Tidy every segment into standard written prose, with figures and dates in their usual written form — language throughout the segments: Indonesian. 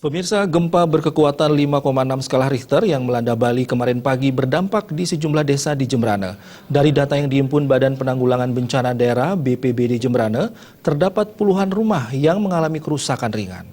Pemirsa, gempa berkekuatan 5,6 skala Richter yang melanda Bali kemarin pagi berdampak di sejumlah desa di Jemberana. Dari data yang dihimpun Badan Penanggulangan Bencana Daerah BPBD Jemberana, terdapat puluhan rumah yang mengalami kerusakan ringan.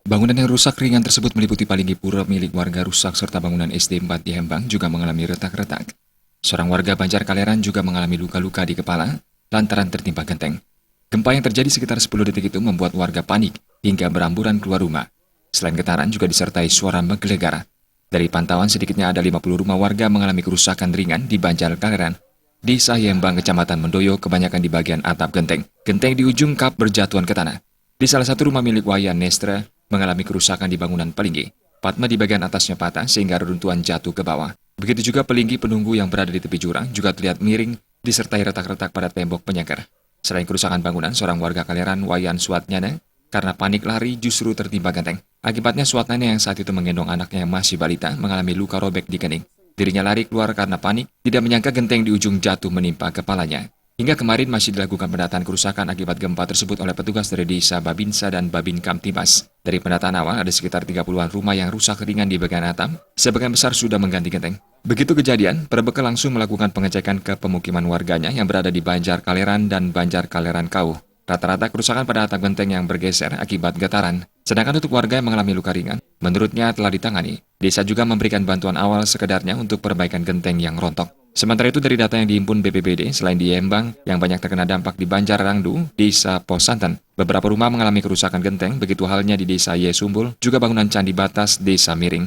Bangunan yang rusak ringan tersebut meliputi Palinggi Pura milik warga rusak serta bangunan SD 4 di Hembang juga mengalami retak-retak. Seorang warga Banjar Kaleran juga mengalami luka-luka di kepala lantaran tertimpa genteng. Gempa yang terjadi sekitar 10 detik itu membuat warga panik hingga beramburan keluar rumah. Selain getaran juga disertai suara menggelegar. Dari pantauan sedikitnya ada 50 rumah warga mengalami kerusakan ringan di Banjar Kaleran. Di Sahyembang, Kecamatan Mendoyo, kebanyakan di bagian atap genteng. Genteng di ujung kap berjatuhan ke tanah. Di salah satu rumah milik Wayan Nestra mengalami kerusakan di bangunan Palinggi. Patma di bagian atasnya patah sehingga reruntuhan jatuh ke bawah. Begitu juga Palinggi penunggu yang berada di tepi jurang juga terlihat miring disertai retak-retak pada tembok penyeker. Selain kerusakan bangunan, seorang warga Kaleran, Wayan Suatnyana, karena panik lari justru tertimpa genteng. Akibatnya Suatnyana yang saat itu menggendong anaknya yang masih balita mengalami luka robek di kening. Dirinya lari keluar karena panik, tidak menyangka genteng di ujung jatuh menimpa kepalanya. Hingga kemarin masih dilakukan pendataan kerusakan akibat gempa tersebut oleh petugas dari Desa Babinsa dan Babin Kamtibas. Dari pendataan awal ada sekitar 30-an rumah yang rusak ringan di bagian atap, sebagian besar sudah mengganti genteng. Begitu kejadian, Perbeke langsung melakukan pengecekan ke pemukiman warganya yang berada di Banjar Kaleran dan Banjar Kaleran Kauh. Rata-rata kerusakan pada atap genteng yang bergeser akibat getaran. Sedangkan untuk warga yang mengalami luka ringan, menurutnya telah ditangani. Desa juga memberikan bantuan awal sekedarnya untuk perbaikan genteng yang rontok. Sementara itu dari data yang dihimpun BPBD, selain di Hembang yang banyak terkena dampak di Banjar Rangdu, Desa Posanten, beberapa rumah mengalami kerusakan genteng, begitu halnya di Desa Yesumbul, juga bangunan Candi Batas, Desa Miring.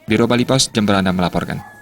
Biro Bali Pos, Jemberana melaporkan.